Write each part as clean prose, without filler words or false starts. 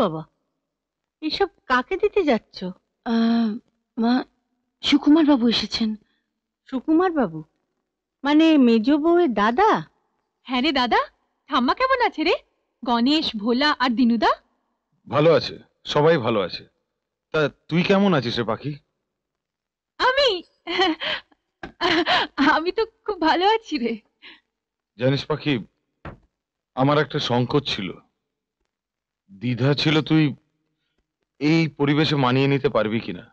বাবা, এসব কাকে দিতে যাচ্ছ? মা, সুকুমার বাবু এসেছেন। সুকুমার বাবু মানে মেজ বউয়ের দাদা? হ্যাঁ রে দাদা, ঠাম্মা কেমন আছে রে? গণেশ, ভোলা আর দিনুদা? ভালো আছে, সবাই ভালো আছে। তা তুই কেমন আছিস রে পাখি? আমি আমি তো খুব ভালো আছি রে। জানিস পাখি, আমার একটা সংকোচ ছিল, দ্বিধা ছিল তুই এই পরিবেশে মানিয়ে নিতে পারবি কিনা।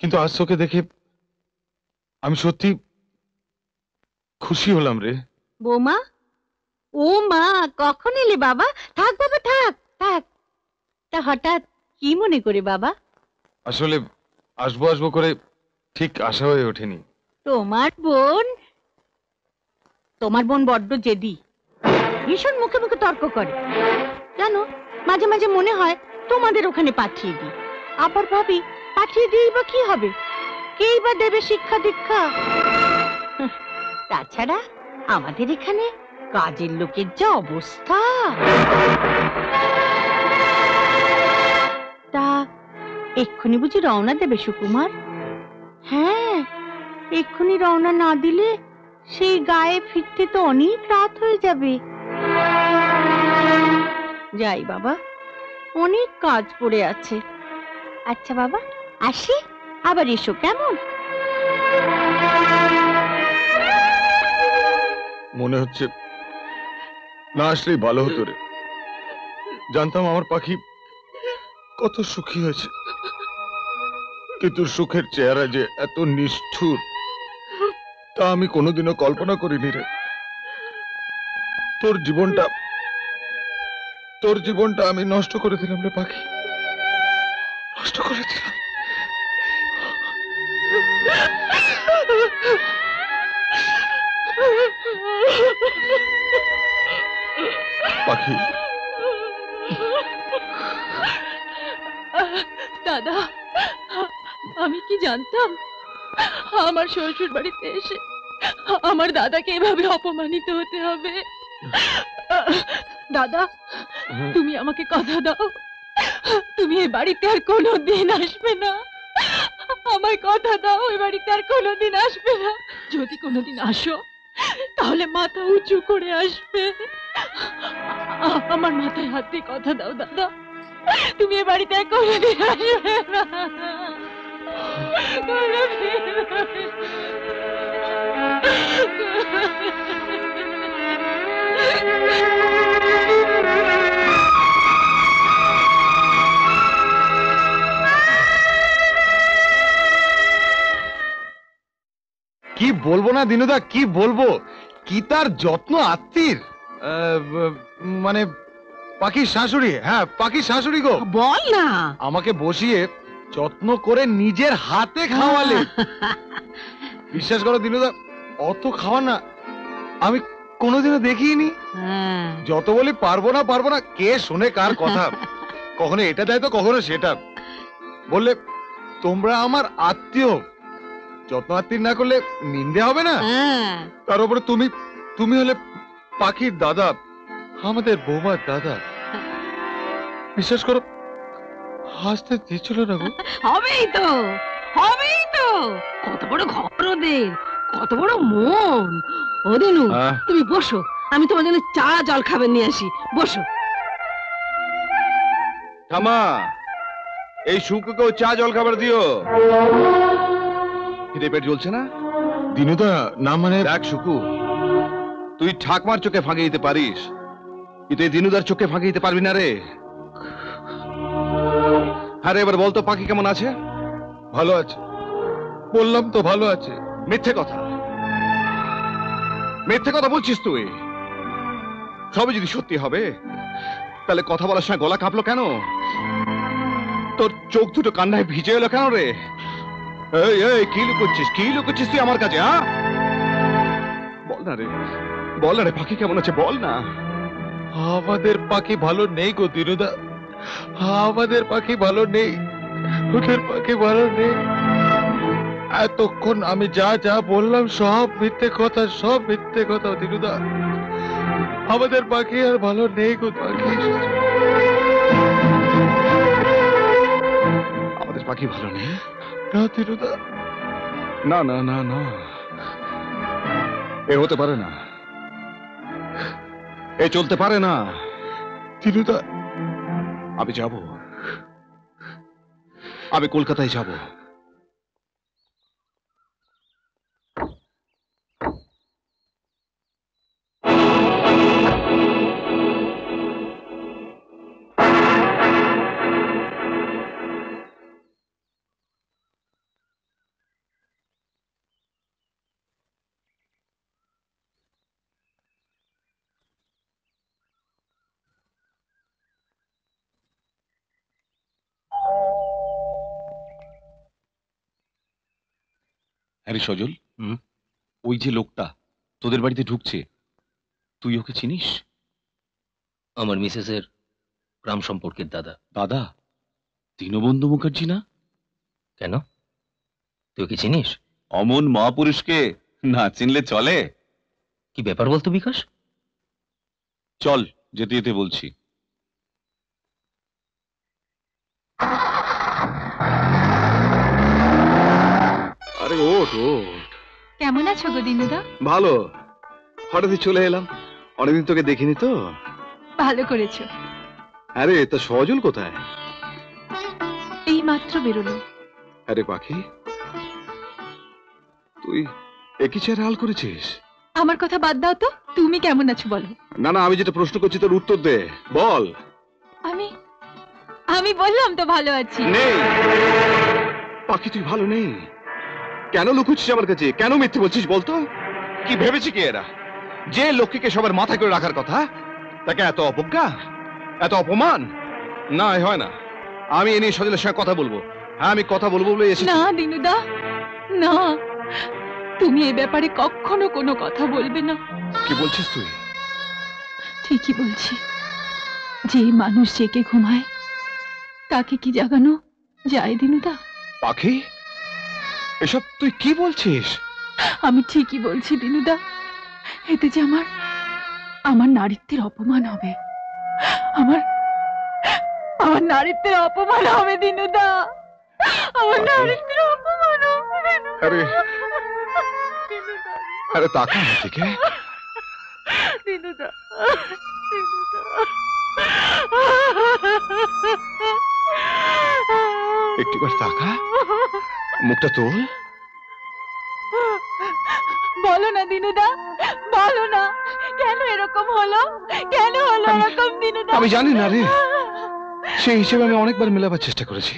কিন্তু আজ তোকে দেখে আমি সত্যি খুশি হলাম রে। বৌমা, ও মা, কখন এলে বাবা? থাক বাবা, থাক থাক। তা হঠাৎ কি মনে করে বাবা? আসলে আসবো আসবো করে ঠিক আশা হয়ে ওঠেনি। তোমার বোন বড্ড জেদি, ভীষণ মুখে মুখে তর্ক করে জানো। মাঝে মাঝে মনে হয় তোমাদের ওখানে পাঠিয়ে দিই, আবার ভাবি পাঠিয়ে দিই বা কি হবে, কেই বা দেবে শিক্ষা দীক্ষা। তাছাড়া আমাদের এখানে কাজের লোকের যা অবস্থা। তা এক্ষুনি বুঝি রওনা দেবে সুকুমার? হ্যাঁ, এক্ষুনি রওনা না দিলে সেই গায়ে ফিরতে তো অনেক রাত হয়ে যাবে। যাই বাবা, অনেক কাজ পড়ে আছে। আচ্ছা বাবা, আসি, আবার এসো কেমন? মনে হচ্ছে না আসলেই ভালো হতো রে। জানতাম আমার পাখি কত সুখী হয়েছে, কিন্তু সুখের চেহারা যে এত নিষ্ঠুর তা আমি কোনোদিনও কল্পনা করিনি রে। তোর জীবনটা আমি নষ্ট করে দিলাম রে পাখি, নষ্ট করে দিলাম। পাখি, দাদা, আমি কি জানতাম আমার শ্বশুর বাড়িতে এসে আমার দাদাকে এভাবে অপমানিত হতে হবে। দাদা, তুমি আমাকে কথা দাও, তুমি এই বাড়িতে আর কোনোদিন আসবে না। আমায় কথা দাও, ওই বাড়িতে আর কোনোদিন আসবে না। যদি কোনোদিন আসো তাহলে মাথা উঁচু করে আসবে। আমার মাথায় হাত দিয়ে কথা দাও দাদা, তুমি এ বাড়িতে আর কোনোদিন আসবে না। কি বলবো না দিনুদা, কি বলবো, কি তার যত্ন আত্মীর। মানে পাখির শাশুড়ি, হ্যাঁ পাখির শাশুড়ি গো। বল না। আমাকে বসিয়ে যত্ন করে নিজের হাতে খাওয়ালে। বিশ্বাস করো দিনুদা, অত খাওয়া না আমি কোনোদিনও দেখিনি। যত বলি পারবো না, কে শোনে কার কথা। কখনো এটা দেয় তো কখনো সেটা। বললে তোমরা আমার আত্মীয়, যত্ন আত্মীয় না করলে নিন্দে হবে না। তার উপরে তুমি হলে পাখির দাদা, আমাদের বৌমার দাদা। বিশ্বাস করো হাসতে দিচ্ছিল না গো। হবেই তো, কত বড় ঘর ওদের, কত বড় মন। ও দিনু, তুমি বসো, আমি তোমার জন্য চা জল খাবার নিয়ে আসি, বসো। ঠামা, এই শুকুকেও চা জল খাবার দিও। খিদে পেট জ্বলছে না? দিনুদা না মানে দেখ শুকু, তুই ঠাকমার চোখে ফাঁকি দিতে পারিস, কিন্তু এই দিনুদার চোখে ফাঁকি দিতে পারবি না রে। আরে এবার বলতো পাখি কেমন আছে? ভালো আছে, বললাম তো ভালো আছে। মিথ্যে কথা, মিথ্যে কথা বলছিস তুই। সবই যদি সত্যি হবে তাহলে কথা বলার সময় গলা কাঁপলো কেন? তোর চোখ দুটো কান্নায় ভিজে এলো কেন রে? এই এই কি লুকোচ্ছিস তুই আমার কাছে? হ্যাঁ বল না রে, পাখি কেমন আছে বল না। আমাদের পাখি ভালো নেই গো দিনুদা, আমাদের পাখি ভালো নেই, ওদের পাখি ভালো নেই। এতক্ষণ আমি যা যা বললাম সব মিথ্যে কথা দিনুদা। আমাদের পাখি আর ভালো নেই গো পাখি। পাখি ভালো নেই? না দিনুদা, না না না না, এ হতে পারে না, এ চলতে পারে না। দিনুদা, আমি যাব, আমি কলকাতায় যাব। আরে সজল, ওই যে লোকটা তোদের বাড়িতে ঢুকছে, তুই ওকে চিনিস? আমার মিসেসের গ্রাম সম্পর্কের দাদা। দাদা? দীনবন্ধু মুখার্জি না? কেন, তুই কি চিনিস? অমন মহাপুরুষকে না চিনলে চলে? কি ব্যাপার বলতো বিকাশ? চল, যেতে যেতে বলছি। আরে ওঠ ওঠ। কেমন আছো গো দিনুদা? ভালো, হঠাৎই চলে এলাম, অনেকদিন তোকে দেখিনি তো। ভালো করেছো। আরে তা সজল কোথায়? এই মাত্র বেরোলো। আরে পাখি, তুই একই চেহারা হাল করেছিস? আমার কথা বাদ দাও তো, তুমি কেমন আছো বলো। না না, আমি যেটা প্রশ্ন করছি তার উত্তর দে, বল। আমি আমি বললাম তো ভালো আছি। নেই পাখি, তুই ভালো নেই। কেন লুকুচ্ছিস আমার কাছে? কেন মিথ্যে বলছিস বলতো? কি ভেবেছি কি এরা, যে লক্ষ্মীকে সবার মাথায় করে রাখার কথা, তাকে এত অবজ্ঞা, এত অপমান? না, এ হয় না। আমি এ নিয়ে সজলের সঙ্গে কথা বলবো। হ্যাঁ, আমি কথা বলবো বলে এসেছি। না দিনুদা, না, তুমি এ ব্যাপারে কখনো কোনো কথা বলবে না। কি বলছিস তুই? ঠিকই বলছি। যে মানুষ জেগে ঘুমায় তাকে কি জাগানো যায় দিনুদা? পাখি, এসব তুই কি বলছিস? আমি ঠিকই বলছি দিনুদা। এতে যে আমার আমার নারীত্বের অপমান হবে। আমার আমার নারীত্বের অপমান হবে দিনুদা। আমার নারীত্বের অপমান হবে। আরে আরে তাকা আমার দিকে। দিনুদা, একটিবার তাকা, মুখটা তোল। বলো না দিনুদা, বলো না, কেন এরকম হলো? কেন হলো এরকম দিনুদা? আমি জানি না রে, সেই হিসেবে আমি অনেকবার মেলাবার চেষ্টা করেছি,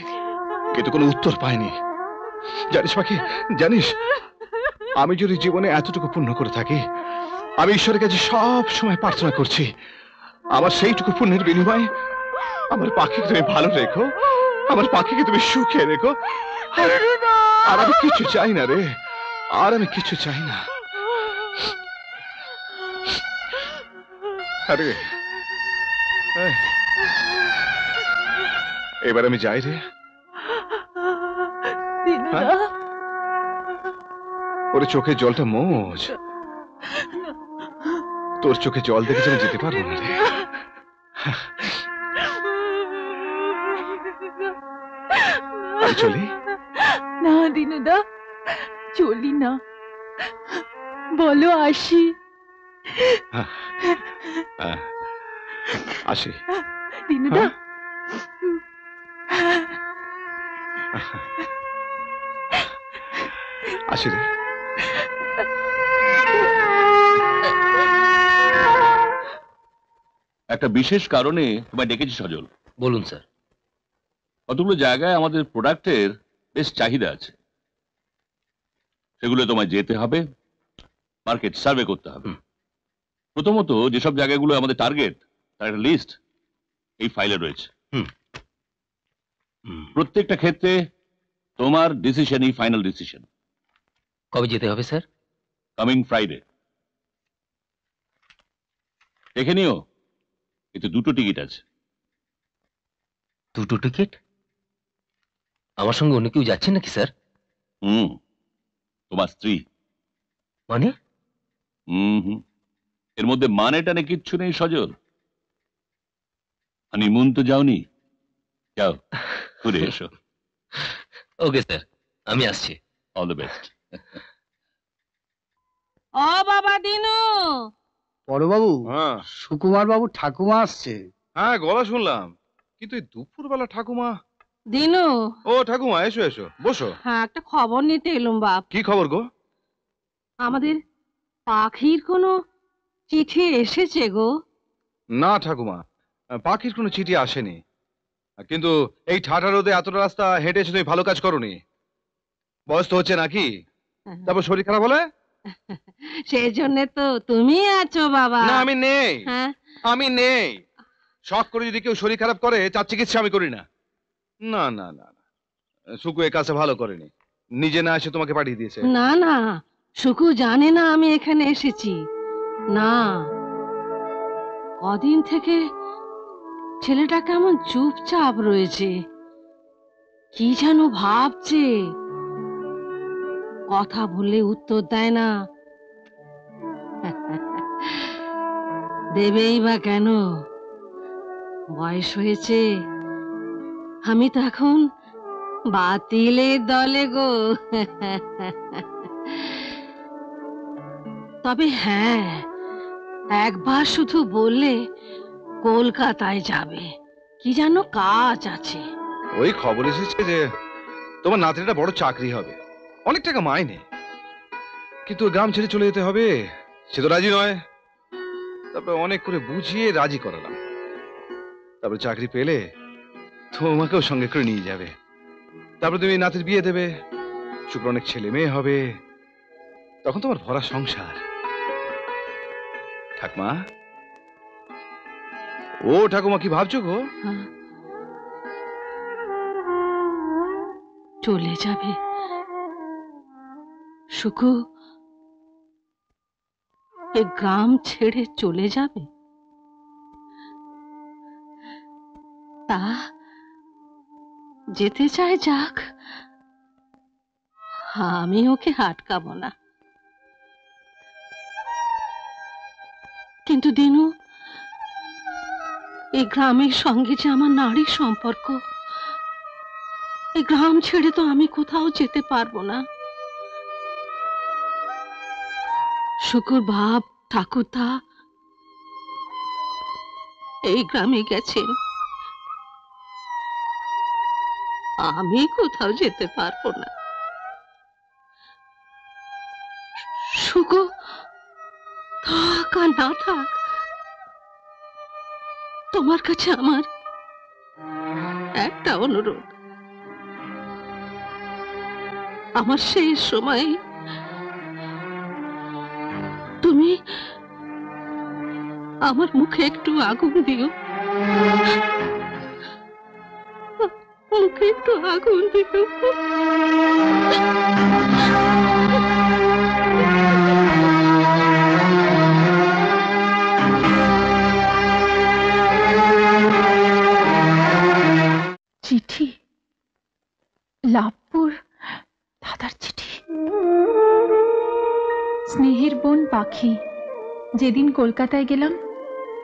কিন্তু কোনো উত্তর পাইনি। জানিস পাখি, জানিস, আমি যদি জীবনে এতটুকু পুণ্য করে থাকি, আমি ঈশ্বরের কাছে সব সময় প্রার্থনা করছি আমার সেইটুকু পুণ্যের বিনিময়ে আমার পাখিকে তুমি ভালো রেখো, আমার পাখিকে তুমি সুখে রেখো। আর আমি কিছু চাই না রে, আর আমি কিছু চাই না। আরে এবার আমি যাই রে। দিনুদা, ওরে চোখের জলটা মোজ, তোর চোখে জল দেখে আমি যেতে পারবো না রে। আমি চলি? না দিনুদা, চলি না, বলো আসি। আসি দিনুদা, আসি রে। একটা বিশেষ কারণে তোমায় ডেকেছি সজল। বলুন স্যার। কতগুলো জায়গায় আমাদের প্রোডাক্টের বেশ চাহিদা আছে, সেগুলো তোমায় যেতে হবে, মার্কেট সার্ভে করতে হবে। প্রথমত যেসব জায়গাগুলো আমাদের টার্গেট তার একটা লিস্ট এই ফাইলে রয়েছে। প্রত্যেকটা ক্ষেত্রে তোমার ডিসিশনই ফাইনাল ডিসিশন। কবে যেতে হবে স্যার? Coming Friday. দেখে নিও, এতে 2টো টিকিট আছে। 2টো টিকিট? আমার সঙ্গে অন্য কেউ যাচ্ছেন নাকি স্যার? তোমার স্ত্রী। মানে? এর মধ্যে মানে টানে কিচ্ছু নেই সজল। হানিমুন তো যাওনি, যাও ঘুরে এসো। ওকে স্যার, আমি আসছি। All the best. ও বাবা দিনু, বড়বাবু, হ্যাঁ সুকুমার বাবু ঠাকুমা আসছে। হ্যাঁ, গলা শুনলাম, কিন্তু এই দুপুরবেলা ঠাকুমা? দিনু, ও ঠাকুমা, এসো এসো, বসো। হ্যাঁ একটা খবর নিতে এলুম বাপ। কি খবর গো? আমাদের পাখির কোনো চিঠি এসেছে গো? না ঠাকুমা, পাখির কোনো চিঠি আসেনি, কিন্তু এই ঠাটা রোদে এতটা রাস্তা হেঁটে এসে তুমি ভালো কাজ করোনি। বয়স তো হচ্ছে নাকি, তারপর শরীর খারাপ হলে? সেই জন্য তো তুমি আছো বাবা। না আমি নেই, হ্যাঁ, আমি নেই। শখ করে যদি কেউ শরীর খারাপ করে তার চিকিৎসা আমি করি না। না না না না, সুকু এ কাজে ভালো করেনি, নিজে না এসে তোমাকে পাঠিয়ে দিয়েছে। না না, সুকু জানে না আমি এখানে এসেছি। না, কদিন থেকে ছেলেটা কেমন চুপচাপ রয়েছে, কি যেন ভাবছে, কথা বললে উত্তর দেয় না। দেবেই বা কেন, বয়স হয়েছে। আমি তো এখন বাতিলের দলে গো। তবে হ্যাঁ, একবার শুধু বললে কলকাতায় যাবে, কি যেন কাজ আছে। ওই খবর এসেছে যে তোমার নাতিটা বড় চাকরি হবে, অনেক টাকা মাইনে, কিন্তু ওই গ্রাম ছেড়ে চলে যেতে হবে। সে তো রাজি নয়। তারপরে অনেক করে বুঝিয়ে রাজি করালাম, তারপরে চাকরি পেলে তোমাকেও সঙ্গে করে নিয়ে যাবে। তারপরে তুমি নাতির বিয়ে দেবে, শুক্র অনেক ছেলে মেয়ে হবে, তখন তোমার ভরা সংসার। ঠাকুমা, ও ঠাকুমা, কি ভাবছো গো? হ্যাঁ। চলে যাবে সুকু, এ গ্রাম ছেড়ে চলে যাবে। তা যেতে চায় যাক, আমি ওকে আটকাবো না। কিন্তু দিনু, এই গ্রামের সঙ্গে যে আমার নারীর সম্পর্ক, এই গ্রাম ছেড়ে তো আমি কোথাও যেতে পারবো না। শুকুর বাপ ঠাকুরদা এই গ্রামে গেছেন, আমি কোথাও যেতে পারবো না। শুকু থাক আর না থাক, তোমার কাছে আমার একটা অনুরোধ, আমার শেষ সময় তুমি আমার মুখে একটু আগুন দিও, মুখে একটু আগুন দিও। চিঠি, লাভপুর দাদার চিঠি। স্নেহের বোন পাখি, যেদিন কলকাতায় গেলাম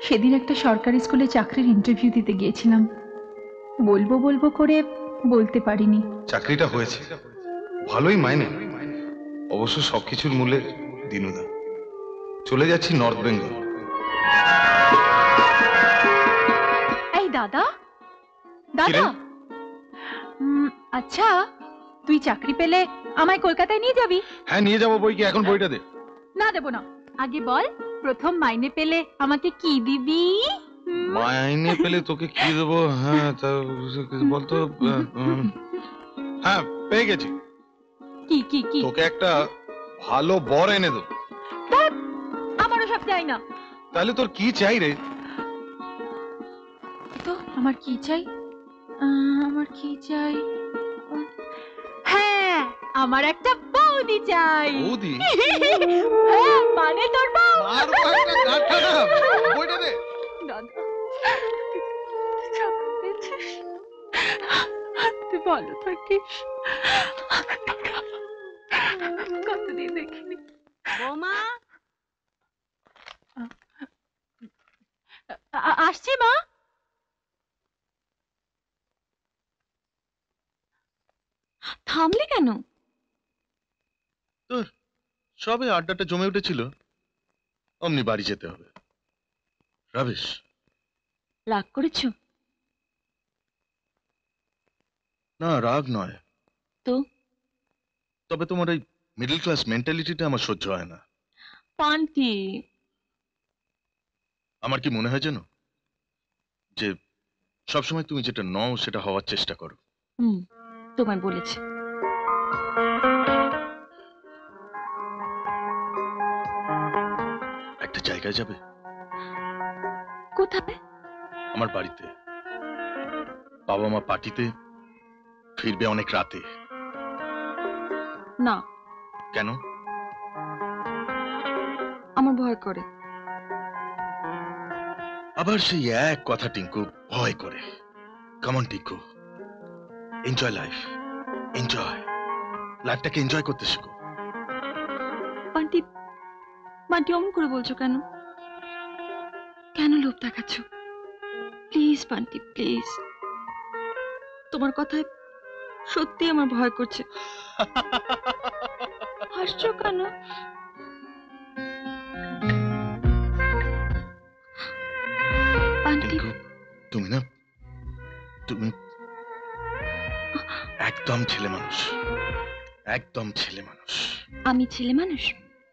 সেদিন একটা সরকারি স্কুলে চাকরির ইন্টারভিউ দিতে গিয়েছিলাম। বলবো বলবো করে বলতে পারিনি। চাকরিটা হয়েছে, ভালোই মাইনে, অবশ্য সবকিছুর মূলে দিনুদা। চলে যাচ্ছি নর্থ বেঙ্গল। এই দাদা, কি রে? দাদা, আচ্ছা তুই চাকরি পেলে আমায় কলকাতায় নিয়ে যাবি? হ্যাঁ নিয়ে যাবো, বই কি এখন? বইটা দে। না দেবো না, আগে বল প্রথম মাইনে পেলে আমাকে কি দিবি? মাইনে পেলে তোকে কি দেবো? হ্যাঁ তা বলতো। হ্যাঁ পেয়ে গেছি, কি কি কি? তোকে একটা ভালো বর এনে দেবো। আমারও সব চাই না। তাহলে তোর কি চাই রে? তো আমার কি চাই? আমার কি চাই? হ্যাঁ, আমার একটা বৌদি চাই। বৌদি? হ্যাঁ, মানে তোর বউ। মারবো একটা গাঁটটা না। বইটা দে। দাদা, চাকরি পেয়েছিস? তুই ভালো থাকিস। কতদিন দেখিনি। বৌমা, আসছি মা। থামলে কেন? সবে আড্ডাটা জমে উঠেছিল, অমনি বাড়ি যেতে হবে। রাবিশ। রাগ করেছো? না, রাগ নয়। তো? তবে তোমার এই মিডল ক্লাস মেন্টালিটিটা আমার সহ্য হয় না। পান্টি, আমার কি মনে হয় জানো, যে সবসময় তুমি যেটা নও সেটা হওয়ার চেষ্টা করো। তোমায় বলেছে। একটা জায়গায় যাবে? কোথায়? আমার বাড়িতে। বাবা মা পার্টিতে, ফিরবে অনেক রাতে। না। কেন? আমার ভয় করে। আবার সেই এক কথা টিঙ্কু, ভয় করে। Come on Tinku, enjoy life, enjoy লাইফটাকে এনজয় করতে শেখো। বান্টি, বান্টি অমন করে বলছো কেন? কেন লোভ দেখাচ্ছ? Please Bunty, please. তোমার কথায় সত্যি আমার ভয় করছে। হাসছো কেন? বান্টি, তুমি না, তুমি একদম ছেলে মানুষ, একদম ছেলে মানুষ। আমি ছেলে মানুষ?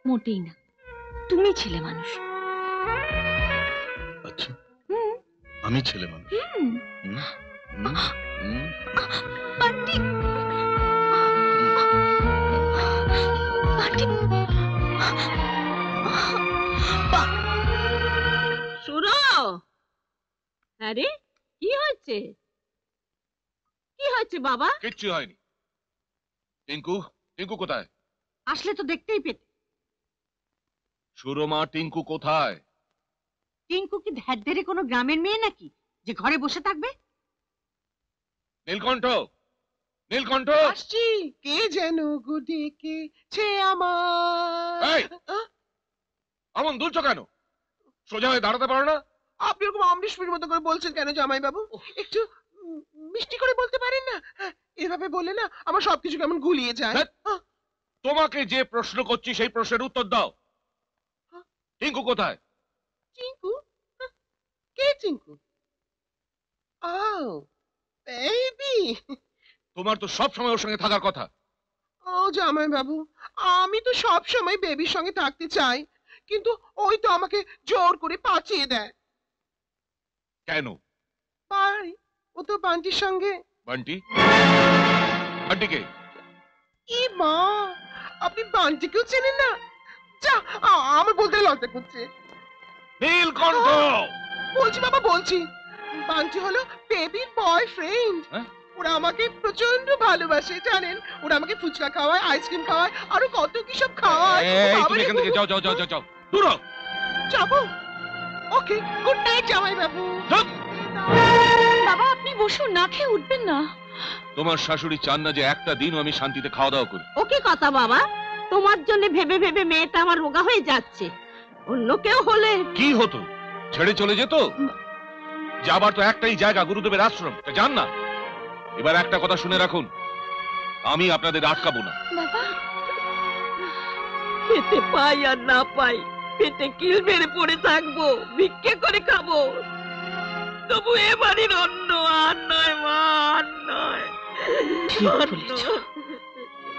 মোটেই না, তুমি ছেলে মানুষ। আচ্ছা, আমি ছেলে মানুষ? বান্টি, বান্টি, শুরু। আরে কি হচ্ছে? কি হচ্ছে বাবা? কিচ্ছু হয়নি। টিঙ্কু, টিঙ্কু কোথায়? আসলে তো দেখতেই পেতে। সুরমা, টিঙ্কু কোথায়? টিঙ্কু কি ধ্যারে কোনো গ্রামের মেয়ে নাকি যে ঘরে বসে থাকবে? নীলকণ্ঠ, নীলকণ্ঠ! আসছি। কে যেন গো ডেকেছে আমার। আমন দুলছো কেন? সোজা হয়ে দাঁড়াতে পারো না? আপনি ওরকম অমৃষ্টির মতো করে বলছেন কেন জামাই বাবু? একটু মিষ্টি করে বলতে পারেন না? এভাবে বলে না আমার সবকিছু কেমন গুলিয়ে যায়। তোমাকে যে প্রশ্ন করছি সেই প্রশ্নের উত্তর দাও। টিঙ্কু কোথায়? চিঙ্কু? কে চিঙ্কু? ও বেবি। তোমার তো সব সময় ওর সঙ্গে থাকার কথা। ও জামাই বাবু, আমি তো সব সময় বেবির সঙ্গে থাকতে চাই, কিন্তু ওই তো আমাকে জোর করে পাঠিয়ে দেয়। কেন? পাই, ও তো বান্টির সঙ্গে। বান্টি? বান্টিকে? ই মা, আপনি বান্টিকেও চেনেন না? যা, আমার বলতে লজ্জা করছে। নীলকণ্ঠ! বলছি বাবা, বলছি। বান্টি হলো বেবির বয়ফ্রেন্ড। ওরা আমাকে প্রচন্ড ভালোবাসে জানেন। ওরা আমাকে ফুচকা খাওয়ায়, আইসক্রিম খাওয়ায়, আরো কত কি সব খাওয়ায়। তুমি এখান থেকে যাও, যাও, যাও, যাও, যাও, দূর হও। যাবো? ওকে, গুড নাইট জামাই বাবু। বাবা আপনি বসুন, না খেয়ে উঠবেন না। তোমার শাশুড়ি চান না যে একটা দিনও আমি শান্তিতে খাওয়া দাওয়া করি। ও কি কথা বাবা? তোমার জন্য ভেবে ভেবে মেয়েটা আমার রোগা হয়ে যাচ্ছে। অন্য কেউ হলে কি হতো? ছেড়ে চলে যেত? যাবার তো একটাই জায়গা, গুরুদেবের আশ্রম, তা যান না। এবার একটা কথা শুনে রাখুন, আমি আপনাদের আটকাবো না। খেতে পাই আর না পাই, পেটে কিল মেরে পড়ে থাকবো, ভিক্ষে করে খাবো, তবু এ বাড়ির অন্য আর নয় মা, আর নয়। ঠিক বলেছ,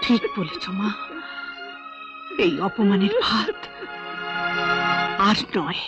ঠিক বলেছ মা। এই অপমানের ভাত আর নয়।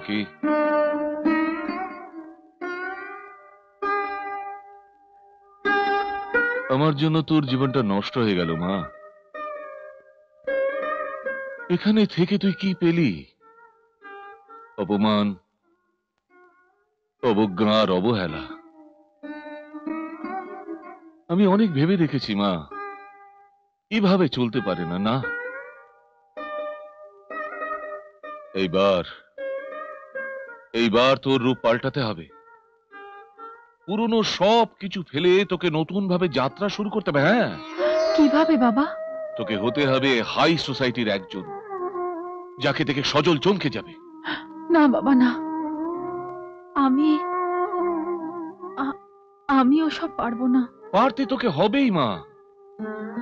পাখি। আমার জন্য তোর জীবনটা নষ্ট হয়ে গেল মা। এখানে থেকে তুই কি পেলি? অপমান, অবজ্ঞা আর অবহেলা। আমি অনেক ভেবে দেখেছি মা, এভাবে চলতে পারে না। না, এইবার তোর রূপ পাল্টাতে হবে। পুরনো সব কিছু ফেলে তোকে নতুন ভাবে যাত্রা শুরু করতে হবে। হ্যাঁ, কিভাবে বাবা? তোকে হতে হবে হাই সোসাইটির একজন, যাকে দেখে সজল চমকে যাবে। না বাবা না, আমি ওসব পারবো না। পারতে তোকে হবেই মা।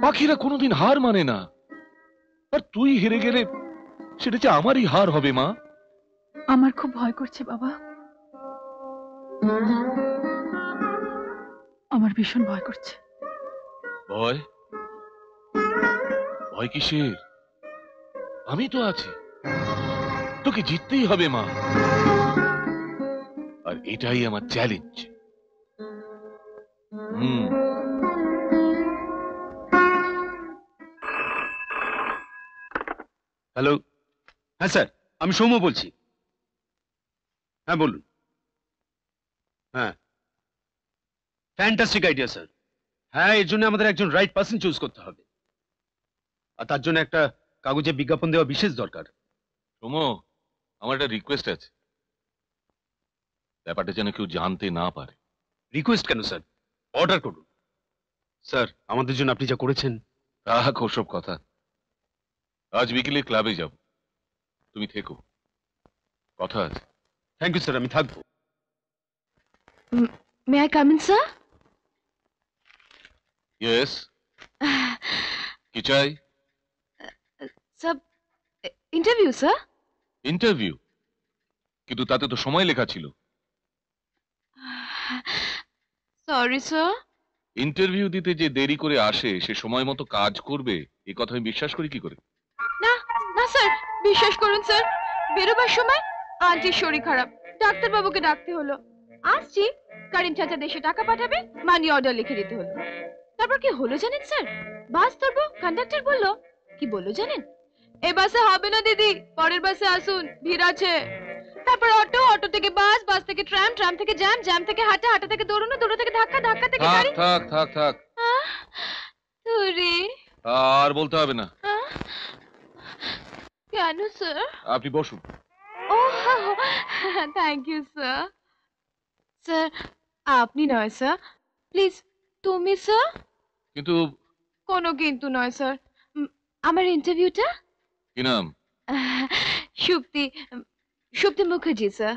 পাখিরা কোনোদিন হার মানে না, আর তুই হেরে গেলে সেটা যে আমারই হার হবে মা। আমার খুব ভয় করছে বাবা, আমার ভীষণ ভয় করছে। ভয়? ভয় কিসের? আমি তো আছি, তোকে জিততেই হবে মা। আর এটাই আমার চ্যালেঞ্জ। হ্যালো। হ্যাঁ স্যার, আমি সৌম্য বলছি। হ্যাঁ বলুন। হ্যাঁ, ফ্যান্টাস্টিক আইডিয়া স্যার। হ্যাঁ, এর জন্য আমাদের একজন রাইট পার্সন চুজ করতে হবে, আর তার জন্য একটা কাগজে বিজ্ঞাপন দেওয়া বিশেষ দরকার। সৌম্য, আমার একটা রিকোয়েস্ট আছে, ব্যাপারটা যেন কেউ জানতে না পারে। রিকোয়েস্ট কেন স্যার, অর্ডার করুন। স্যার, আমাদের জন্য আপনি যা করেছেন। রাখ ওসব কথা, আজ বিকেলে ক্লাবে যাব, তুমি থেকো, কথা আছে। থ্যাংক ইউ স্যার, আমি থাকবো। May I come in sir? Yes, কি চাই? Sir, interview sir. ইন্টারভিউ? কিন্তু তাতে তো সময় লেখা ছিল। Sorry sir. ইন্টারভিউ দিতে যে দেরি করে আসে সে সময় মতো কাজ করবে, এই কথা আমি বিশ্বাস করি কি করে? না না স্যার, বিশ্বাস করুন স্যার, বেরোবার সময় আন্টির শরীর খারাপ, ডাক্তার বাবুকে ডাকতে হলো। আসছি, কারিম চাচা দেশে টাকা পাঠাবে, মানি অর্ডার লিখে দিতে হলো। তারপর কি হলো জানেন স্যার? বাস ধরবো, কন্ডাক্টর বললো, কি বললো জানেন? এ বাসে হবে না দিদি, পরের বাসে আসুন, ভিড় আছে। তারপর অটো, অটো থেকে বাস, বাস থেকে ট্রাম, ট্রাম থেকে জ্যাম, জ্যাম থেকে হাঁটা, হাঁটা থেকে দৌড়ানো, দৌড়া থেকে ধাক্কা, ধাক্কা থেকে গাড়ি। থাক থাক থাক, তুরি আর বলতে হবে না। কেন স্যার? আপনি বসুন। ও থ্যাংক ইউ স্যার। স্যার, আপনি নয় স্যার, প্লিজ তুমি স্যার। কিন্তু কোনো কিন্তু নয় স্যার। আমার ইন্টারভিউটা? কি নাম? সুপ্তি, সুপ্তি মুখার্জি স্যার।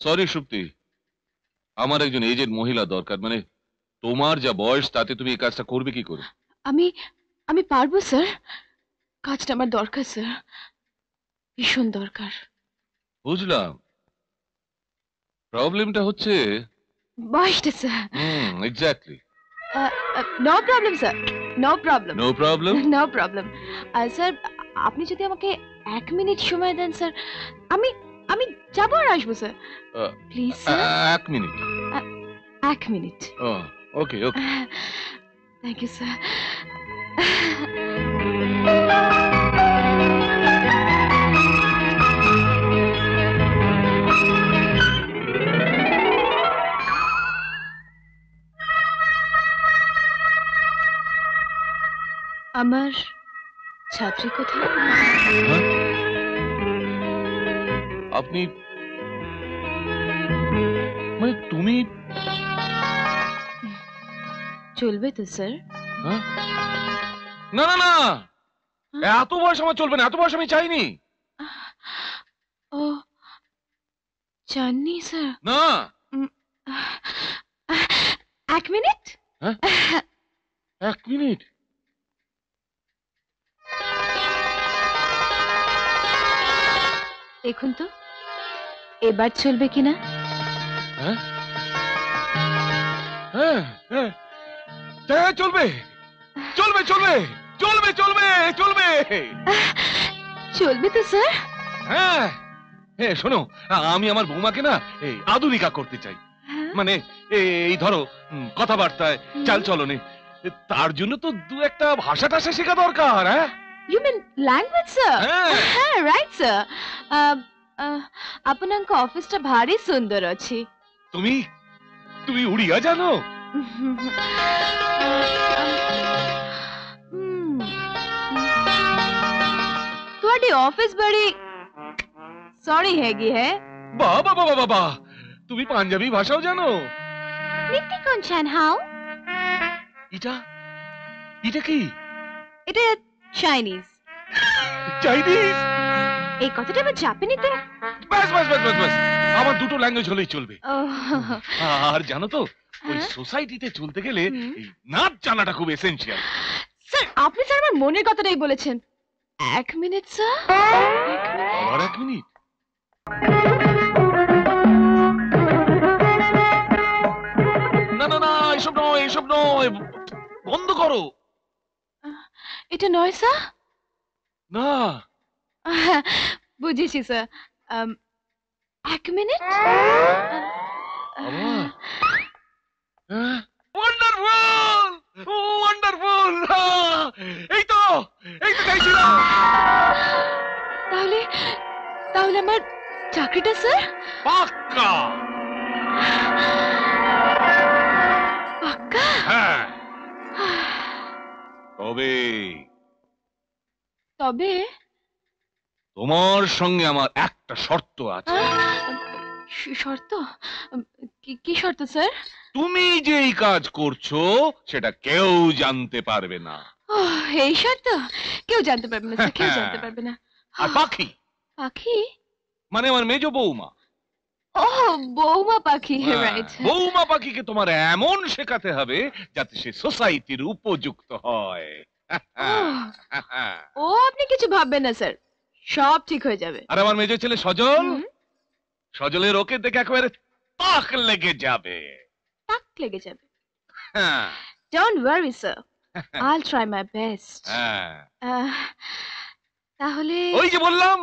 সরি সুপ্তি, আমার একজন এজেড মহিলা দরকার। মানে তোমার যা বয়স তাতে তুমি এই কাজটা করবে কি করে? আমি পারবো স্যার, কাজটা আমার দরকার স্যার, ভীষণ দরকার। বুঝলাম, প্রবলেমটা হচ্ছে বয়সটা sir. Exactly. No problem sir, no problem. No problem? No problem. Sir, আপনি যদি আমাকে 1 মিনিট সময় দেন স্যার, আমি যাবো আর আসবো sir, please sir. 1 minute? 1 minute. Okay okay. Thank you sir. আমার ছাত্রী কোথায়? আপনি মানে তুমি? চলবে তো স্যার? না না না, এত বয়স আমার চলবে না, এত বয়স আমি চাইনি। ও চাননি স্যার? না। 1 মিনিট? 1 মিনিট? দেখুন তো এবার চলবে কিনা। হ্যাঁ হ্যাঁ হ্যাঁ, চলবে চলবে চলবে চলবে চলবে চলবে। চলবে তো স্যার? হ্যাঁ হ্যাঁ, শোনো, আমি আমার বৌমাকে না এই আধুনিকা করতে চাই। মানে এই ধরো কথাবার্তায়, চাল চলনে। তার জন্য তো দু একটা ভাষা টাষা শেখা দরকার। হ্যাঁ, You mean language, sir? হ্যাঁ। Right, sir. আপনাଙ୍କ অফিসটা ভারী সুন্দর ଅଛି। তুমি উড়িয়া জানো? ਤੁਹਾਡੀ অফিস বাড়ি সরি হেগি হে? বাবা বাবা বাবা, তুমি পাঞ্জাবি ভাষাও জানো? নিতি কোনছান হাও? এটা কি? এটা চাইনিজ। চাইনিজ? এই কথাটা আমি জাপানিতে। বাস বাস বাস বাস বাস, আমার দুটো ল্যাঙ্গুয়েজ হলেই চলবে। আর জানো তো, ওই সোসাইটিতে চলতে গেলে এই নাচ জানাটা খুব এসেনশিয়াল। স্যার, আপনি স্যার আমার মনের কথাটাই বলেছেন। এক মিনিট স্যার। আবার এক মিনিট? না না না, এসব নয়, এসব নয়, বন্ধ করো। এটা নয় স্যার? না, বুঝেছি স্যার। এক মিনিট। ওয়ান্ডারফুল ওয়ান্ডারফুল, এই তো চাইছিলাম। তাহলে আমার চাকরিটা স্যার? পাক্কা। পাক্কা? হ্যাঁ। তবে তোমার সঙ্গে আমার একটা শর্ত আছে। শর্ত? কি শর্ত স্যার? তুমি যেই কাজ করছো সেটা কেউ জানতে পারবে না। এই শর্ত? কেউ জানতে পারবে না স্যার, কেউ জানতে পারবে না। আর পাখি? পাখি মানে আমার মেজ বৌমা। ও, বৌমা পাখি, রাইট। বৌমা পাখিকে তোমার এমন শেখাতে হবে যাতে সে সোসাইটির উপযুক্ত হয়। ও, আপনি কিছু ভাববেন না স্যার, সব ঠিক হয়ে যাবে। আর আমার মেজ ছেলে সজল, সজলের ওকে দেখে একেবারে তাক লেগে যাবে। তাক লেগে যাবে? Don't worry sir, I'll try my best. তাহলে ওই যে বললাম,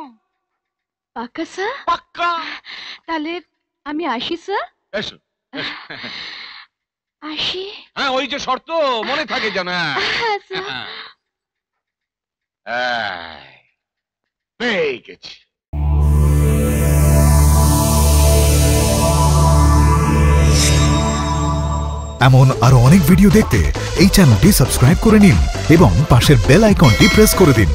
পাক্কা স্যার? পাক্কা। তাহলে আমি আসি স্যার? এসো। আসি? হ্যাঁ, ওই যে শর্ত মনে থাকে জানা। পেয়ে গেছি। এমন আরো অনেক ভিডিও দেখতে এই চ্যানেলটি সাবস্ক্রাইব করে নিন এবং পাশের বেল আইকনটি প্রেস করে দিন।